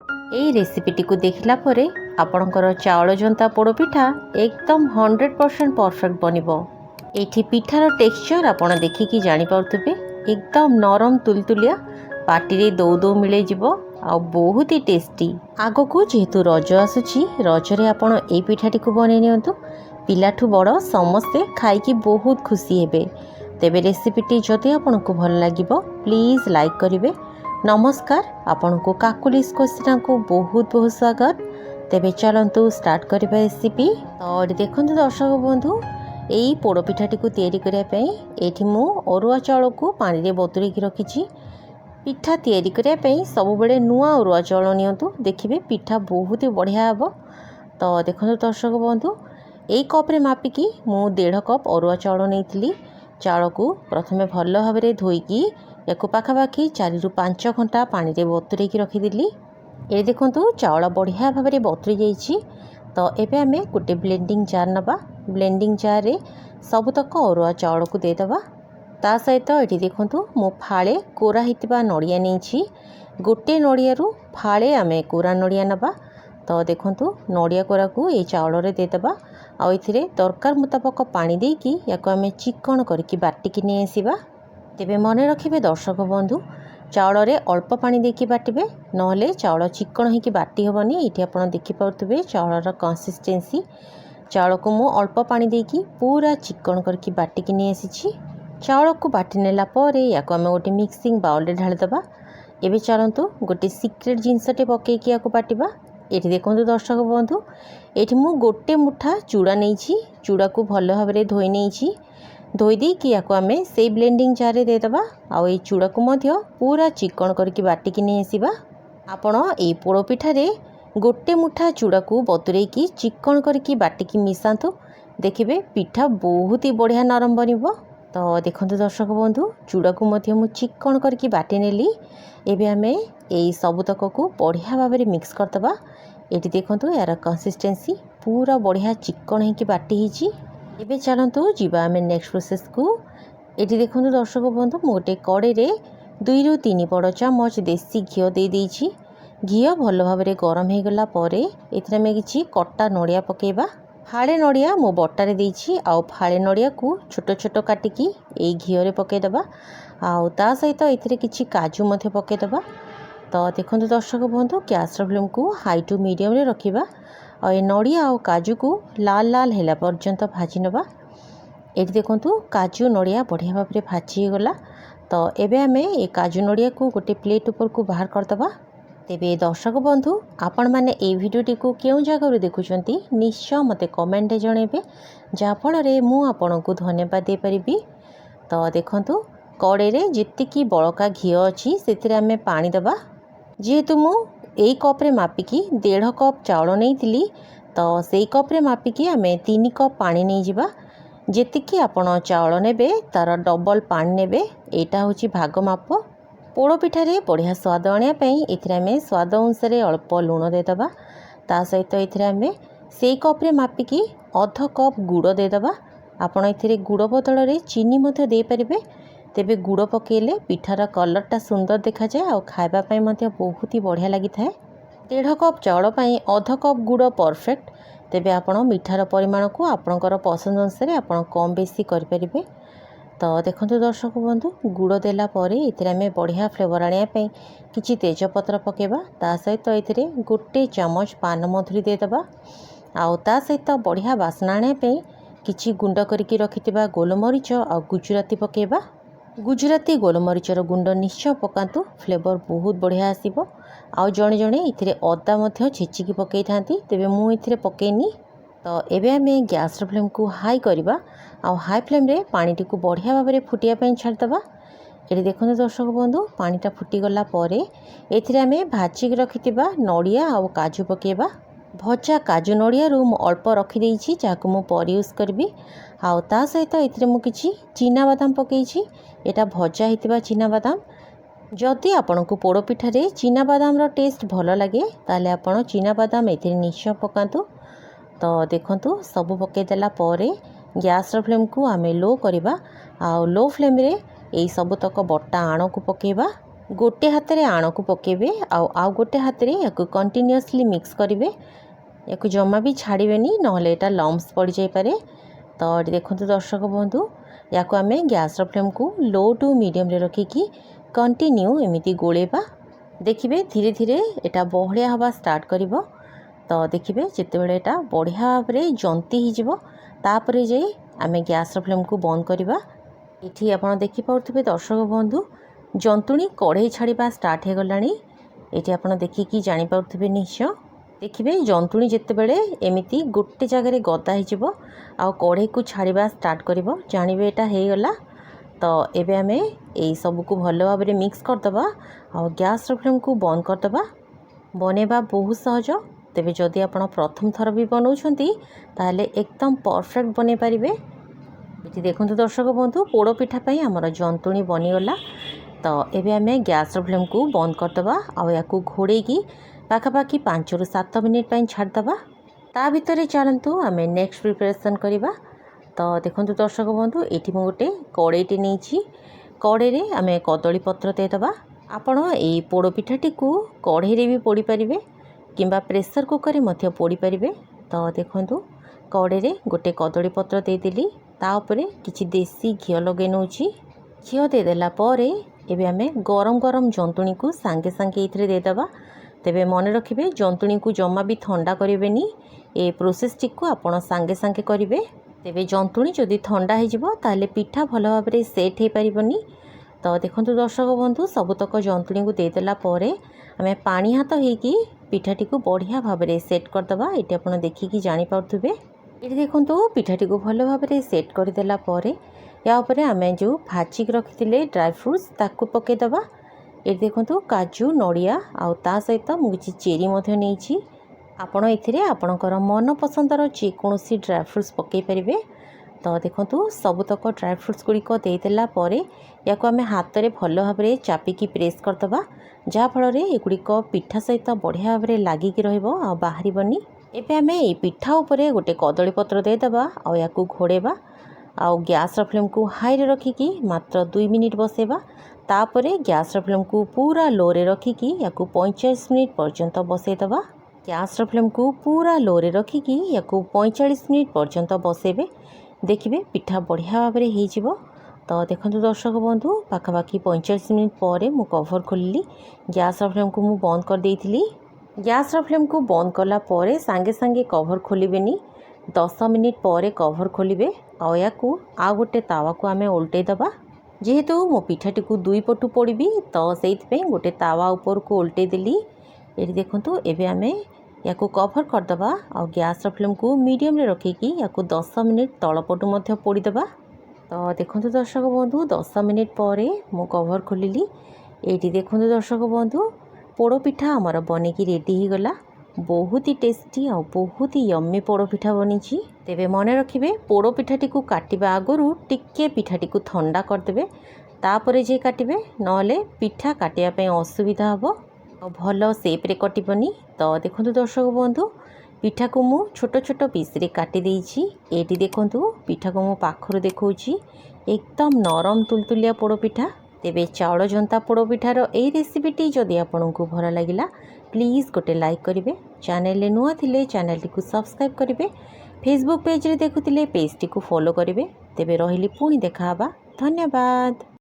এই ରେସିପିଟି को देखला परे आपणकर चाउल जंता पोड़पिठा एकदम 100% परफेक्ट बनिबो। एठी पिठार टेक्सचर आपण देखिकी जानि पाउतबे एकदम नरम तुलतुलिया पाटी रे दौ दौ मिले जिवो आ बहुत ही टेस्टी। आगो को जेहेतु रज आसुची रजरे आपण ए पिठाटी को बनै नियंतु पिलाठू बड़ समस्ते खाइकी बहुत खुशी हेबे। तेबे रेसिपीटी जदि आपको भल लागिबो प्लीज लाइक करिवे। नमस्कार, आपण को काकुलिस क्वेश्चन को बहुत बहुत स्वागत। तेबे चलंतु स्टार्ट करिबा रेसिपी। तो देखंतु दर्शक बंधु एई पोड़पिठाटी को तैयारी करिया पई एठी मु अरुआ चाउल को पानी रे बतुरी की रखिछि। पिठा तैयारी करिया पई सब बेले नुआ अरुआ चाउल नियंतु, देखिबे पिठा बहुत ही बढ़िया हबो। तो देखंतु दर्शक बंधु एई कप रे मापिकी मु 1.5 कप अरुआ चाउल नेइथिली। चाउल को प्रथमे भल भाव में धोईकी या पाखापाखि 4 ରୁ 5 घंटा पानी रे बतुरे की रखिदेली। ये देखंतु चाउल बढ़िया भाव में बतुरी जाइछि। तो एबे आमे गोटे ब्लेंडिंग जार नबा। ब्लेंडिंग जार रे सबतक अरुआ चाउल को देदबा। ता सहित एठी देखंतु मु फाळे कोरा हितबा नड़िया नेछि। गोटे नड़िया रु फाळे आमे कोरा नड़िया नबा। तो देखंतु नड़िया कोरा को ए चाउल रे देदबा। आ इथिरे दरकार मुताबक पानी देकी याको आमे चिकन करके बाटिकी नै आसीबा। तेबे मने रखिबे दर्शक बंधु चाउल रे अल्प पानी देकी बाटिबे, नहले चाउल चिकन होइकी बाटी हबनी। एठी आपण देखि पाउतबे चाउलर कंसिस्टेंसी। चाउल को मु अल्प पानी देकी पूरा चिकन करके बाटिकी नै आसीछि। चाउल को बाटी नेला परे याको आमे गोटे मिक्सिंग बाउल रे ढाली दबा। एबे चलंतु गोटे सीक्रेट जिनसटे पकेकी याको बाटिबा। एठी देखंतु दर्शक बंधु एठी मु गोटे मुठा चूड़ा नेछि। चूड़ा को भल भाव में धोई नेछि। धोई देकी याको आमे से ब्लेंडिंग जार रे देदबा। आ ए चूड़ा को मध्य पूरा चिकन करके बाटिकी नै आसीबा। आपण ए पोड़पिठा रे गोटे मुठा चूड़ा को बतुरेकी चिकन करके बाटिकी मिसांतु, देखिबे पिठा बहुत ही बढ़िया नरम बनिबो। तो देखंतु दर्शक बंधु चूड़ा को मध्य मु चिकन करके बाटी नेली। एबे आमे एई सबुतक को बढ़िया भाव में मिक्स करदबा। एटी देखंतु यार कंसिस्टेंसी पूरा बढ़िया चिकन होइकी बाटी हिची। एबे चलंतु जीवा आमे नेक्स्ट प्रोसेस को। एटी देखंतु दर्शक बंधु मु गोटे कड़े रे 2 ରୁ 3 बड़ चामच देसी घिओ दे देइछि। घिओ भल भाव में गरम हो गला परे एथिरे में किछि कट्टा नड़िया पकेबा। फाळे नड़िया मु बट्टारे देइछि। आ फाळे नड़िया को छोट छोट काटिकी ए घिओ रे पकेदबा। आ ता सहित एथिरे किछि काजू मध्ये पकेदबा। तो देखंतु दर्शक बंधु गैस फ्लेम को हाई टू मीडियम रे रखिबा। आ ए नड़िया और काजू को लाल लाल हैला पर्यंत भाजी नबा। एठी देखंतु काजू नड़िया बढ़िया भाव में भाजी गला। तो एबे आमे ए काजू नड़िया को गोटे प्लेट ऊपर को बाहर करदबा। तेबे दर्शक बंधु आपण माने ए भिडियोटी को केउ जगह देखुचंती निश्चय मते कमेंट जणेबे, जा फल रे मु आपन को धन्यवाद दे परिबी। तो देखंतु कड़े रे जितिकी बळका घिओ अछि सेथिरे आमे पानी दबा। जेहेतु मु एई कप रे मापिकी 1.5 कप चाउल नेइतिली, तो सेई कप रे मापिकी आमे 3 कप पानी नै जिबा। जेतिकी आपण चाउल नेबे तार डबल पानी नेबे। एटा होची भाग माप। पोड़ पिठा रे बढ़िया स्वाद आनिया पई एथिरे आमे स्वाद अनुसार अल्प लूण देदबा। ता सहित एथिरे आमे सेई कप रे मापिकी 1/2 कप गुड़ देदबा। आपण एथिरे गुड़ बदल रे चीनी मध्ये दे परिबे। तेबे गुड़ पकेले पिठार कलरटा सुंदर देखा जाए और खाइबा पई मध्ये बहुत ही बढ़िया लगी थाए। 1.5 कप चाउल पई 1/2 कप गुड़ परफेक्ट। तेबे आपण मिठार परिमाण को आपणकर पसंद अनुसार आपण कम बेसी करि परिबे। तो देखंतु दर्शक बंधु गुड़ देला परे एथिरे आमे बढ़िया फ्लेवर आनिया पई किछि तेजपत्र पकेबा। ता सहित एथिरे गोटे चामच पान मधुरी देदबा। आ ता सहित बढ़िया बास्ना आनिया पई किछि गुंड करके रखिथिबा गोलमरिच और गुजराती पकेबा। गुजराती गोलमरिचर गुंड निश्चय पकातु, फ्लेवर बहुत बढ़िया आसीबो। आ जणे जणे एथिरे अदा मध्ये छेचिकी पकेई थांती, तेबे मु एथिरे पकेइनी। तो एबे आमे गैस फ्लेम को हाई करबा। आ हाई फ्लेम रे पानी टी को बढ़िया भाव में फुटिया पई छाड़ दबा। एठी देखंतु दर्शक बंधु पानीटा फुटी गला परे एथिरे आमे भाजी रखिथिबा नड़िया और काजू पकेबा। भजा काजू नड़िया रु मु अल्प रखी देइछि, जाको मु पर यूज करबी। आ ता सहित एथिरे मु किछि चीना बादाम पकेइछि। एटा भजा हितिबा चीना बादाम। जदि आपनको पोड़ पिठा रे चीना बादाम रो टेस्ट भलो लागे ताले आपण चीना बादाम एथिरे निश्चय पकातु। तो देखंतु सब पके देला परे गैस फ्लेम को आमे लो करबा। आ लो फ्लेम रे एई सब तक बट्टा आण को पकेबा। गोटे हाथ में आण को पकेबे आउ गोटे हाथ में या कंटिन्यूअसली मिक्स करेंगे या जमा भी छाड़ेनि ना लम्स पड़ जापे। तो देखो दर्शक बंधु या आम गैस फ्लेम को लो टू मीडियम रे रखिकी कंटिन्यू एमती गोलेबा। देखिए धीरे धीरे यहाँ बहलिया हवा स्टार्ट कर। तो देखिए जितेबाला यहाँ बढ़िया भाव में जंती होपर जाई आम गैस फ्लेम को बंद करवा। ये आप देखिपे दर्शक बंधु जंतुणी कढ़ई छाड़ा स्टार्ट हो गला। ये आप देखिकी जापे निश्चय। देखिए जंतुणी जितेबाला एमती गोटे जगह गदा हो कढ़ई को छाड़ा स्टार्ट कर जानवे यहाँ होगला। तो एबे आमे यही सब को भल भाव में मिक्स करदबा और गैस फ्लेम को बंद करदबा। बनैबा बहुत सहज। तेबे जदि आपण प्रथम थर भी बनाउछंती ताहले एकदम परफेक्ट बनै पारिबे। ये देखो दर्शक बंधु पोड़ पिठा पाई आमर जंतुणी बनीगला। तो एबे आमे गैस फ्लेम को बंद करदबा और या घोड़ेकी पाखापाखि 5 ରୁ 7 मिनिट पाई छाड़दबा। ता भितर चलतु आमे नेक्स्ट प्रिपरेशन करिबा। तो देखो दर्शक बंधु ये गोटे कड़ईटे नहीं कड़ई आम कदली पत्र देदबा। आपण ये पोड़पिठाटी को कढ़ई भी पोड़ी पारे कि प्रेसर कुकर में पोड़ी पारे। तो देखु कड़ई गोटे कदली पत्र देदेली ताऊपर किसी देसी घी लगे नौ घी देदेला एबे आमे गरम गरम जंतुणी को सांगे सांगे ये देदबा। तेबे मन रखिए जंतुणी को जमा भी ठंडा करेंगे। ये प्रोसेस टी को आपण सांगे सांगे करेंगे। तेबे जंतुणी जदि ठंडा हो ताले पिठा भल भाव में सेट हो पारिबनी। तो देखो दर्शक बंधु सबुतक जंतुणी को देदेला आम पानी हाथ होगी पिठाटी को बढ़िया भाव में सेट करदबा। ये आप देखिकी जापे। ये देखो पिठाटी को भल भाव में सेट करदेला या आम जो भाजिक रखी ड्राई फ्रुट्स ताकू पकईदबा। ये देखो काजू नड़िया आउ ता सहित मुझे चेरी नहीं आपण आपणकर मन पसंदर जेकोसी ड्राई फ्रुट्स पकई पारे। तो देखो सबुतक ड्राई फ्रुट्स गुड़िक देदेला या आम हाथ में भल भाव में चापिकी प्रेस करदबा जहाँफल एगुड़िक पिठा सहित बढ़िया भाव में लगिकी बाहरनी। एबे आम ये पिठा उपरे गोटे कदली पत्र देदबा और या घोड़ेबा आउ गैस फ्लेम को हाई रे रखिकी मात्र 2 मिनिट बसेबा। तापर गैस फ्लेम को पूरा लो रे रखिकी या 45 मिनिट पर्यंत बसईदबा। गैस फ्लेम को पूरा लो रे रखिकी या 45 मिनिट पर्यंत बसेबे। देखिए पिठा बढ़िया भाव में हो। तो देखो दर्शक बंधु पाखापाखि 45 मिनिट पर मु कभर खोलिली। गैस फ्लेम को मु बंद कर देइथिली। गैस फ्लेम को बंद कला परे सांगे सांगे कभर खोलिबेनी 10 मिनिट पर कभर खोलिबे और या आ गोटे तावा को आमे उल्टे दबा। जेहेतु मो पिठाटी को 2 पटू पड़ी तो से गोटे तावा ऊपर को उल्टे देली। ये देखो एबे आमे या कभर करदबा और गैस फ्लेम को मीडियम रे रखिकी या 10 मिनिट तलपटू मध्य पोड़ीदबा। तो देखो दर्शक बंधु 10 मिनिट पर मु कभर खोलिली। ये देखो दर्शक बंधु पोड़ पिठा आमर बनेकी रेडी हो गला। बहुत ही टेस्टी और बहुत ही यम्मी पोड़ पिठा बनी। तेबे मन रखिए पोड़ पिठाटी को काटिबा आगुरु टिके पिठाटी को ठंडा करदेबे तापर जे काटिबे नले पिठा काटिया पे असुविधा हबो और भल सेप रे कटिबनी। तो देखो दर्शक बंधु पिठा को मु छोट छोट पीस रे काटी देइछि। एटी देखो पिठा को मु पाखरु देखौछि एकदम नरम तुलतुलिया पोड़ पिठा। तेबे चाउल जंता पोड़ पिठार ए रेसिपीटी जदि आपंको भल लगिला प्लीज़ गोटे लाइक करेंगे। चैनल नुआ थिले चैनल टी को सब्सक्राइब करेंगे। फेसबुक पेज रे देखुतिले पेज टी को फॉलो करेंगे। तेबे रहिली पुणी देखा। धन्यवाद।